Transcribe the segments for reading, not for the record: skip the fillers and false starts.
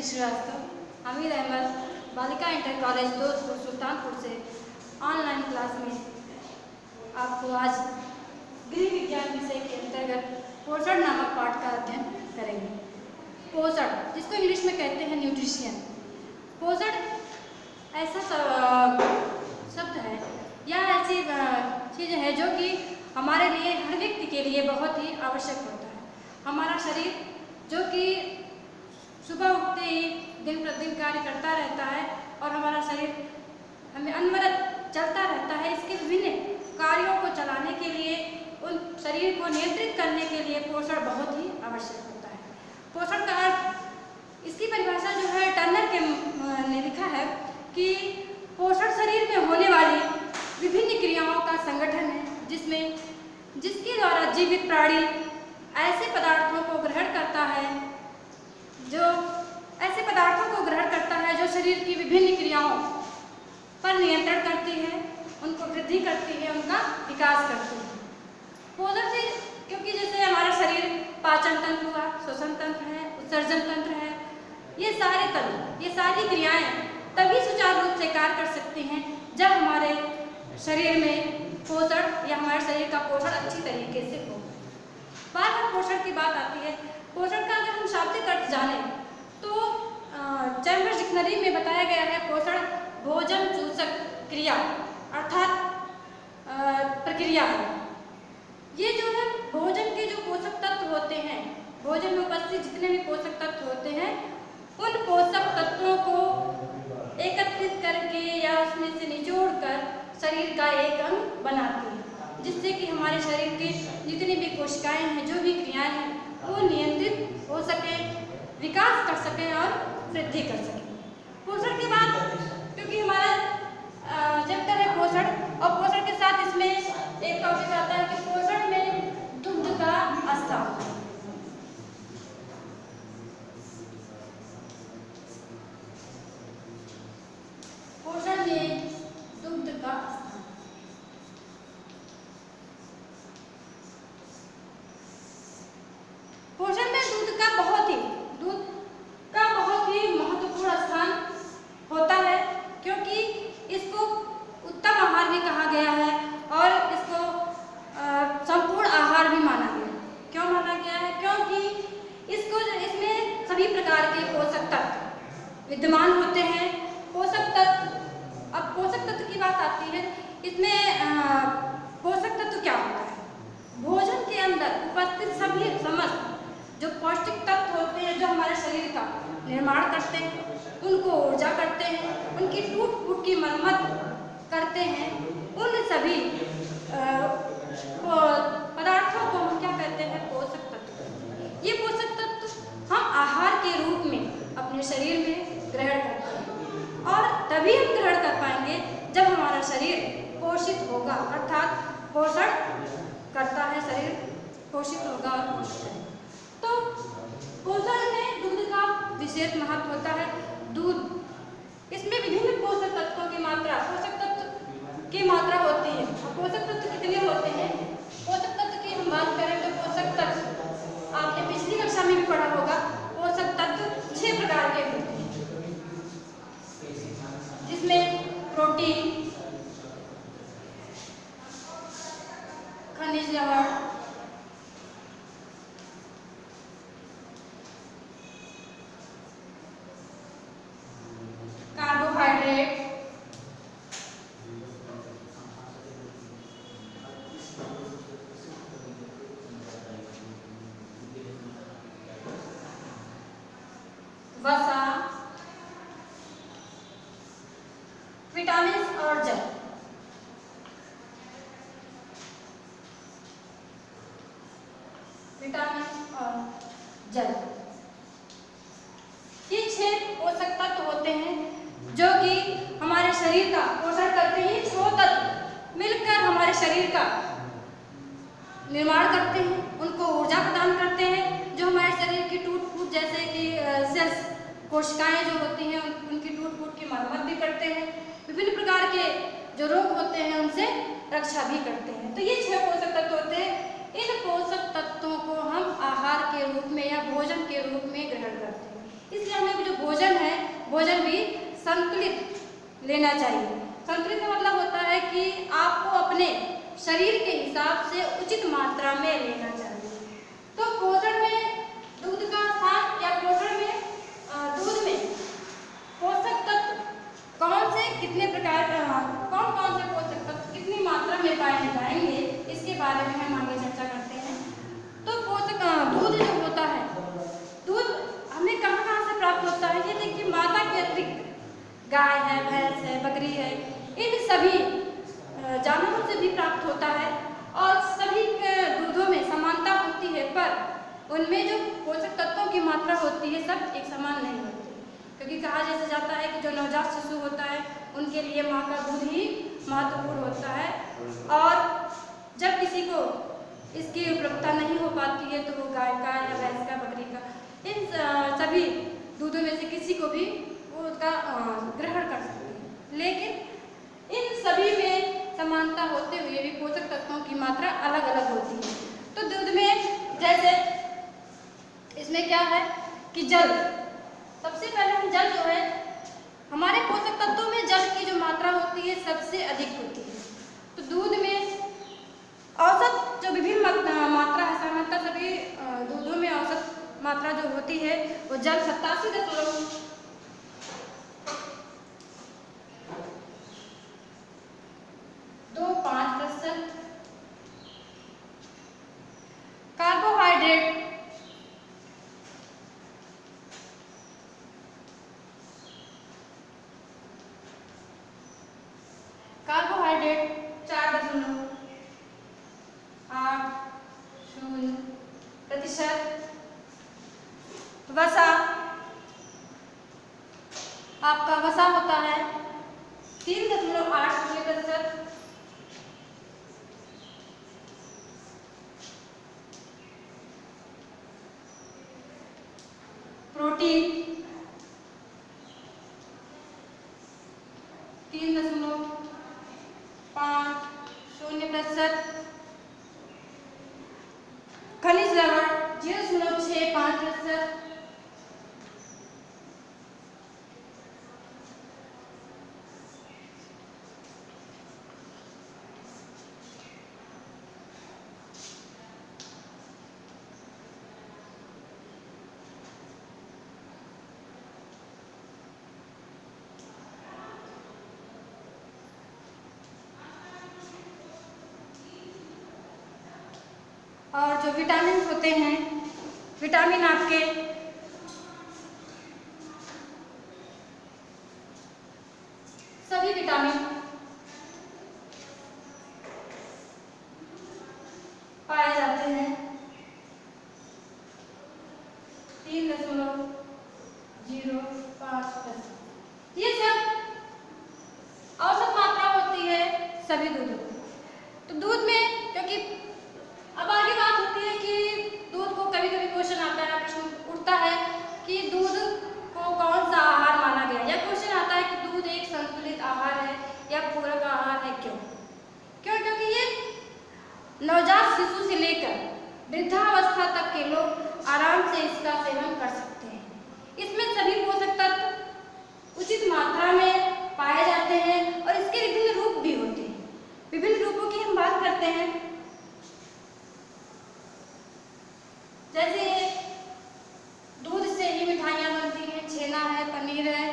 श्रीवास्तव, हमीद अहमद, बालिका inter college Dostpur Sultanpur से online class में आपको आज गृह विज्ञान विषय के अंतर्गत पोषण नामक पाठ का अध्ययन करेंगे। पोषण, जिसको इंग्लिश में कहते हैं न्यूट्रिशन। पोषण ऐसा शब्द है या ऐसी चीज़ है जो कि हमारे लिए, हर व्यक्ति के लिए बहुत ही आवश्यक होता है। हमारा शरीर जो कि सुबह उठते ही दिन प्रतिदिन कार्य करता रहता है और हमारा शरीर हमें अनवरत चलता रहता है। इसके विभिन्न कार्यों को चलाने के लिए, उन शरीर को नियंत्रित करने के लिए पोषण बहुत ही आवश्यक होता है। पोषण का अर्थ, इसकी परिभाषा जो है टर्नर ने लिखा है कि पोषण शरीर में होने वाली विभिन्न क्रियाओं का संगठन है जिसके द्वारा जीवित प्राणी ऐसे पदार्थों को ग्रहण करता है जो शरीर की विभिन्न क्रियाओं पर नियंत्रण करती है, उनको वृद्धि करती है, उनका विकास करती है। पोषण से, क्योंकि जैसे हमारा शरीर पाचन तंत्र हुआ, श्वसन तंत्र है, उत्सर्जन तंत्र है, ये सारी क्रियाएं तभी सुचारू रूप से कार्य कर सकती हैं जब हमारे शरीर में पोषण या हमारे शरीर का पोषण अच्छी तरीके से हो। बार बार पोषण की बात आती है। पोषण का अगर हम शाब्दिक अर्थ जाने तो चैम्बर्स डिक्शनरी में बताया गया है, पोषण भोजन चूषक क्रिया अर्थात प्रक्रिया है। ये जो है भोजन के जो पोषक तत्व होते हैं, भोजन में उपस्थित जितने भी पोषक तत्व होते हैं, उन पोषक तत्वों को एकत्रित करके या उसमें से निचोड़ कर शरीर का एक अंग बनाती है, जिससे कि हमारे शरीर के जितनी भी कोशिकाएं हैं, जो भी क्रियाएं हैं, वो नियंत्रित हो सके, विकास कर सकें और वृद्धि कर सकें। पोषण के बाद, क्योंकि हमारा चैप्टर है पोषण, और पोषण के साथ इसमें एक टॉपिक आता है कि पोषण में दुग्ध का स्थान। पोषण में दुग्ध का स्थान। पोषण में दूध का बहुत ही महत्वपूर्ण स्थान होता है, क्योंकि इसको उत्तम आहार भी कहा गया है और इसको संपूर्ण आहार भी माना गया है। क्यों माना गया है? क्योंकि इसमें सभी प्रकार के पोषक तत्व विद्यमान होते हैं। पोषक तत्व की बात आती है, इसमें पोषक तत्व क्या होता है? भोजन के अंदर उपस्थित सभी समस्त जो पौष्टिक तत्व होते हैं, जो हमारे शरीर का निर्माण करते हैं, उनको ऊर्जा करते हैं, उनकी टूट फूट की मरम्मत करते हैं, उन सभी पदार्थों को हम क्या कहते हैं? पोषक तत्व। ये पोषक तत्व हम आहार के रूप में अपने शरीर में ग्रहण करते हैं, और तभी हम ग्रहण कर पाएंगे जब हमारा शरीर पोषित होगा, अर्थात पोषण करता है, शरीर पोषित होगा और पोषित है। तो पोषण में दूध का विशेष महत्व होता है। दूध, इसमें विभिन्न पोषक तत्व की मात्रा होती है। पोषक तत्व कितने होते हैं? पोषक तत्व की हम बात करें तो पोषक तत्व आपने पिछली कक्षा में भी पढ़ा होगा। पोषक तत्व 6 प्रकार के होते हैं, जिसमें प्रोटीन, खनिज लवण, कार्बोहाइड्रेट, वसा, विटामिन और जल। ये 6 पोषक तत्व होते हैं जो कि हमारे शरीर का पोषण करते हैं। 6 तत्व मिलकर हमारे शरीर का निर्माण करते हैं, उनको ऊर्जा प्रदान करते हैं, जो हमारे शरीर की टूट फूट, जैसे कि सेल्स, कोशिकाएं जो होती हैं, उनकी टूट फूट की मरम्मत भी करते हैं, विभिन्न प्रकार के जो रोग होते हैं उनसे रक्षा भी करते हैं। तो ये 6 पोषक तत्व होते हैं। इन पोषक तत्वों को हम आहार के रूप में या भोजन के रूप में ग्रहण करते हैं। इसलिए हमें जो भोजन भोजन भी संतुलित लेना चाहिए। संतुलित का मतलब होता है कि आपको अपने शरीर के हिसाब से उचित मात्रा में लेना चाहिए। तो पोषण में दूध का स्थान या पोषण में दूध में पोषक तत्व कौन से कितने प्रकार कौन कौन से पोषक तत्व कितनी मात्रा में पाए जाएंगे, इसके बारे में हम आगे चर्चा करते हैं। तो पोषक दूध जो होता है, दूध हमें कहाँ कहाँ से प्राप्त होता है? ये देखिए, माता के अतिरिक्त गाय है, भैंस है, बकरी है, इन सभी जानवरों से भी प्राप्त होता है और सभी के दूधों में समानता होती है, पर उनमें जो पोषक तत्वों की मात्रा होती है सब एक समान नहीं होती, क्योंकि कहा जैसे जाता है कि जो नवजात शिशु होता है उनके लिए माँ का दूध ही महत्वपूर्ण होता है, और जब किसी को इसकी उपलब्धता नहीं हो पाती है तो वो गाय का या भैंस का, बकरी का, इन सभी दूधों में से किसी को भी वो उसका ग्रहण कर सकते हैं। लेकिन इन सभी में समानता होते हुए भी पोषक तत्वों की मात्रा अलग अलग होती है। तो दूध में जैसे इसमें क्या है कि जल, सबसे पहले हम जल जो है, हमारे पोषक तत्वों में जल की जो मात्रा होती है सबसे अधिक होती है। तो दूध में औसत जो विभिन्न मात्रा है, सामान्यतः सभी दूधों में औसत मात्रा जो होती है वो जल 87.25% कार्बोहाइड्रेट कार्बोहाइड्रेट 4.80%, वसा, आपका वसा होता है 3.80%, प्रोटीन 3.50%, खनिज लवण 0.65%, और जो विटामिन होते हैं, विटामिन आपके सभी विटामिन पाए जाते हैं 3.05%। ये सब औसत मात्रा होती है सभी दूधों की। तो दूध में, क्योंकि अब आगे बात होती है कि दूध को कभी कभी क्वेश्चन आता है, प्रश्न उठता है कि दूध को कौन सा आहार माना गया, या क्वेश्चन आता है कि दूध एक संतुलित आहार है या पूरक आहार है। क्यों? क्योंकि ये नवजात शिशु से लेकर वृद्धावस्था तक के लोग आराम से इसका सेवन कर सकते हैं। इसमें सभी पोषक तत्व उचित मात्रा में पाए जाते हैं और इसके विभिन्न रूप भी होते हैं। विभिन्न रूपों की हम बात करते हैं, जैसे दूध से ही मिठाइयाँ बनती हैं, छेना है, पनीर है,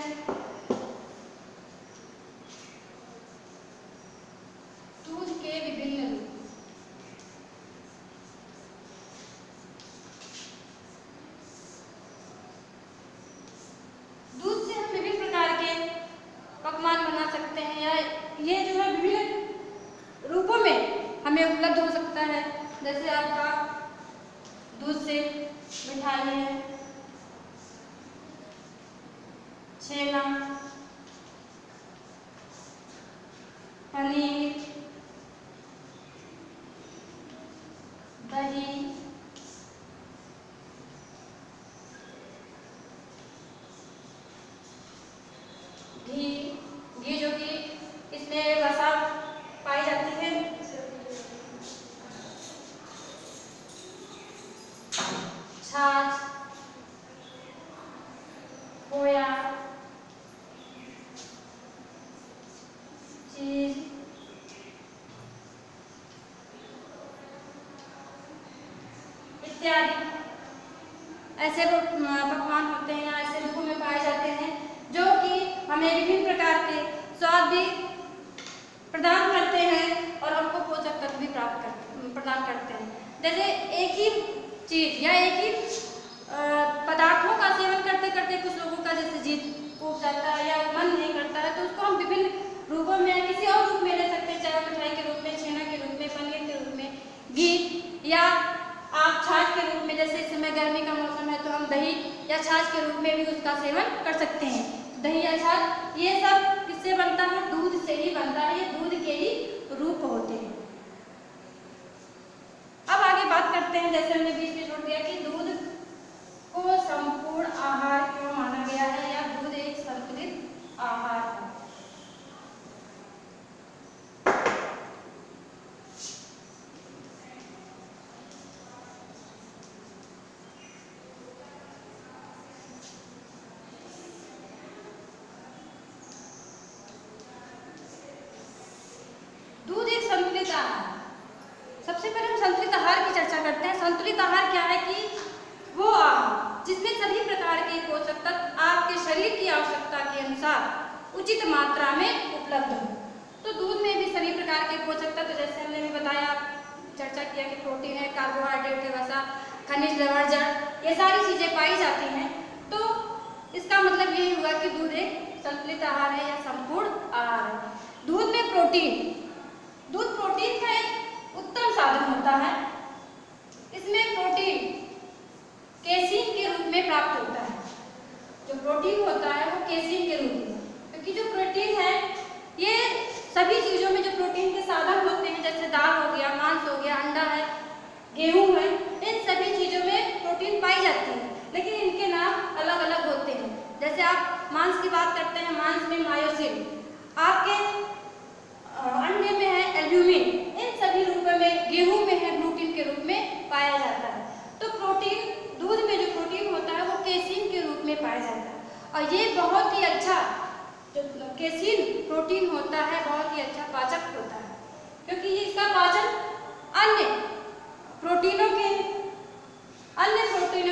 दूध के विभिन्न रूप। दूध से हम विभिन्न प्रकार के पकवान बना सकते हैं, या ये जो है विभिन्न रूपों में हमें उपलब्ध हो सकता है। जैसे आपका दूध से मिठाई है, छेना, पनीर, दही, घी, घी जो कि इसमें वसा पाई जाती है, छाछ, खोया, ऐसे पकवान होते हैं या ऐसे रूपों में पाए जाते हैं जो कि हमें विभिन्न प्रकार के स्वाद भी प्रदान करते हैं और हमको पोषक तत्व भी प्रदान करते हैं। जैसे एक ही चीज या एक ही पदार्थों का सेवन करते करते कुछ लोगों का जैसे जीभ उब जाता है या मन नहीं करता है, तो उसको हम विभिन्न रूपों में किसी और रूप में ले सकते हैं, चाहे मिठाई के रूप में, छेना के रूप में, पनीर के रूप में, घी या आप छाछ के रूप में, जैसे इस समय गर्मी का मौसम है तो हम दही या छाछ के रूप में भी उसका सेवन कर सकते हैं। दही या छाछ ये सब किससे बनता है? दूध से ही बनता है, ये दूध के ही रूप होते हैं। अब आगे बात करते हैं, जैसे हमने बीच में छोड़ दिया कि दूध को संपूर्ण आहार क्यों माना गया है या दूध एक संतुलित आहार है। दूध एक संतुलित आहार। सबसे पहले हम संतुलित आहार की चर्चा करते हैं। संतुलित आहार क्या है कि वो आहार जिसमें सभी प्रकार के पोषक तत्व आपके शरीर की आवश्यकता के अनुसार उचित मात्रा में उपलब्ध हो। तो दूध में भी सभी प्रकार के पोषक तत्व, जैसे हमने भी बताया, चर्चा किया कि प्रोटीन है, कार्बोहाइड्रेट है, वसा, खनिज, लवण, जड़, ये सारी चीजें पाई जाती हैं। तो इसका मतलब यही हुआ कि दूध एक संतुलित आहार है या संपूर्ण आहार है। दूध में दूध प्रोटीन का एक उत्तम साधन होता है। इसमें प्रोटीन केसीन के रूप में प्राप्त होता है। जो प्रोटीन होता है वो केसीन के रूप में, क्योंकि जो प्रोटीन है ये सभी चीजों में जो प्रोटीन के साधन होते हैं, जैसे दाल हो गया, मांस हो गया, अंडा है, गेहूं है, इन सभी चीजों में प्रोटीन पाई जाती है, लेकिन इनके नाम अलग अलग होते हैं। जैसे आप मांस की बात करते हैं, मांस में मायोसिन, आपके अंडे में है एल्ब्यूमिन, इन सभी रूपों में, गेहूं में है ग्लूटिन के रूप में पाया जाता है। तो प्रोटीन, दूध में जो प्रोटीन होता है वो केसीन के रूप में पाया जाता है, और ये बहुत ही अच्छा जो केसीन प्रोटीन होता है बहुत ही अच्छा पाचक होता है, क्योंकि इसका पाचन अन्य प्रोटीनों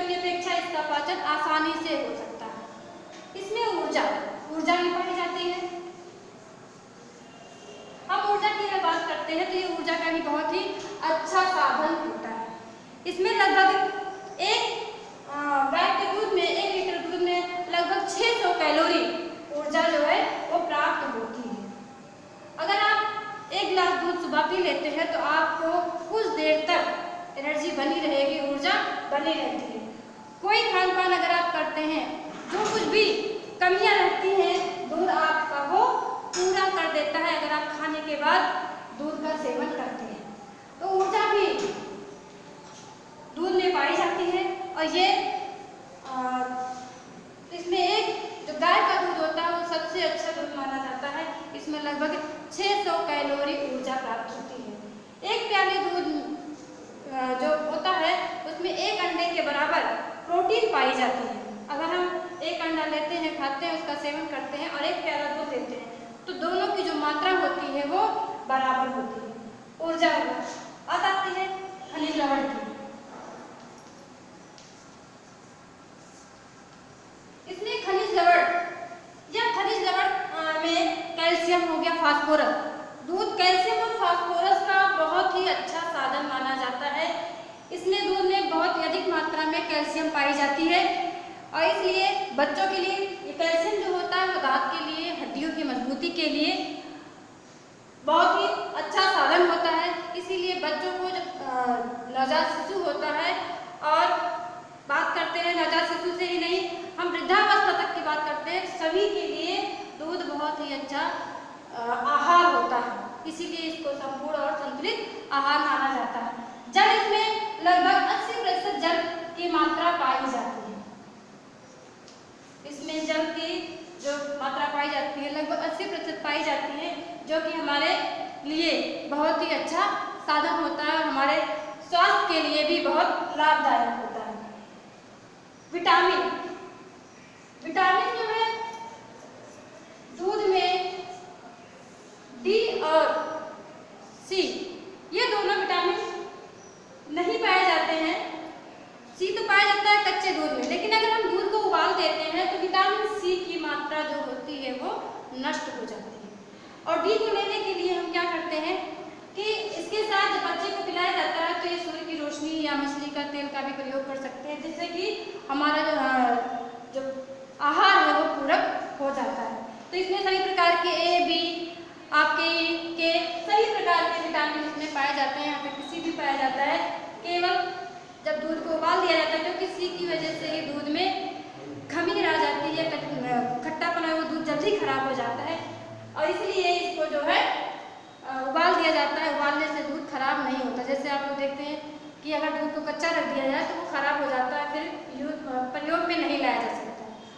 की अपेक्षा इसका पाचन आसानी से हो सकता है। इसमें ऊर्जा भी पाई जाती है। हम ऊर्जा की बात करते हैं तो ये ऊर्जा का भी बहुत ही अच्छा साधन होता है। इसमें लगभग एक गाय के दूध में, 1 लीटर दूध में लगभग 600 कैलोरी ऊर्जा जो है वो प्राप्त होती है। अगर आप 1 गिलास दूध सुबह पी लेते हैं तो आपको कुछ देर तक एनर्जी बनी रहेगी, ऊर्जा बनी रहती है। कोई खान पान अगर आप करते हैं, जो कुछ भी कमियां रहती हैं, दूध आपका वो पूरा कर देता है। अगर आप खाने के बाद दूध का सेवन करते हैं तो ऊर्जा भी दूध में पाई जाती है। और ये इसमें एक जो गाय का दूध होता है वो सबसे अच्छा दूध माना जाता है। इसमें लगभग 600 कैलोरी ऊर्जा प्राप्त होती है। एक प्याली दूध जो होता है उसमें 1 अंडे के बराबर प्रोटीन पाई जाती है। अगर हम 1 अंडा लेते हैं, खाते हैं, उसका सेवन करते हैं और 1 प्याला दूध लेते हैं तो दोनों की जो मात्रा होती है वो बराबर होती है। ऊर्जा बात आती है खनिज लवण की। इसमें खनिज लवण में कैल्शियम हो गया, फास्फोरस। दूध कैल्शियम और फास्फोरस का बहुत ही अच्छा साधन माना जाता है। इसमें दूध में बहुत ही अधिक मात्रा में कैल्शियम पाई जाती है और इसलिए बच्चों के लिए ये कैल्शियम जो होता है वो दांत के लिए, हड्डियों की मजबूती के लिए बहुत ही अच्छा साधन होता है। इसीलिए बच्चों को नवजात शिशु होता है, और बात करते हैं नवजात शिशु से ही नहीं, हम वृद्धावस्था तक की बात करते हैं, सभी के लिए दूध बहुत ही अच्छा आहार होता है। इसीलिए इसको संपूर्ण और संतुलित आहार माना जाता है। जल, इसमें लगभग 80% जल की मात्रा पाई जाती है। इसमें जल की जो मात्रा पाई जाती है लगभग 80% पाई जाती है, जो कि हमारे लिए बहुत ही अच्छा साधन होता है और हमारे स्वास्थ्य के लिए भी बहुत लाभदायक होता है। विटामिन जो है दूध में डी और सी, ये दोनों विटामिन नहीं पाए जाते हैं। सी तो पाया जाता है कच्चे दूध में, नष्ट हो जाती है। और डी को लेने के लिए हम क्या करते हैं कि इसके साथ जब बच्चे को पिलाया जाता है तो ये सूर्य की रोशनी या मछली का तेल का भी प्रयोग कर सकते हैं, जिससे कि हमारा जो आहार है वो पूरक हो जाता है। तो इसमें सभी प्रकार के ए, बी, आपके के सभी प्रकार के विटामिन इसमें पाए जाते हैं। यहाँ पे किसी भी पाया जाता है, केवल जब दूध को उबाल दिया जाता है तो किसी की वजह से ही दूध में खमीर आ जाती है, खट्टापन है, वो दूध जल्दी खराब हो जाता है और इसलिए इसको जो है उबाल दिया जाता है। उबालने से दूध खराब नहीं होता। जैसे आप लोग देखते हैं कि अगर दूध को कच्चा रख दिया जाए तो वो खराब हो जाता है, फिर प्रयोग में नहीं लाया जा सकता।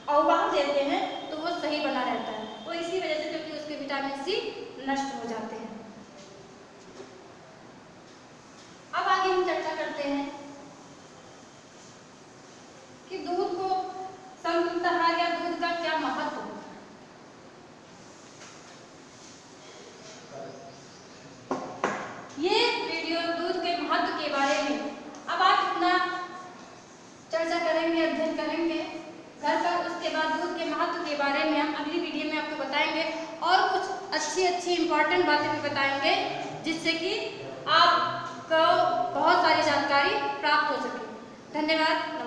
और उबाल देते हैं तो वो सही बना रहता है, वो इसी वजह से क्योंकि उसके विटामिन सी नष्ट हो जाते हैं। अब आगे हम चर्चा करते हैं कि दूध को संतुलित आहार या दूध का क्या महत्व है। ये वीडियो दूध के महत्व के बारे में अब आप इतना चर्चा करेंगे, अध्ययन करेंगे घर पर, उसके बाद दूध के महत्व के बारे में हम अगली वीडियो में आपको बताएंगे और कुछ अच्छी इंपॉर्टेंट बातें भी बताएंगे, जिससे कि आपको बहुत सारी जानकारी प्राप्त हो सके। धन्यवाद।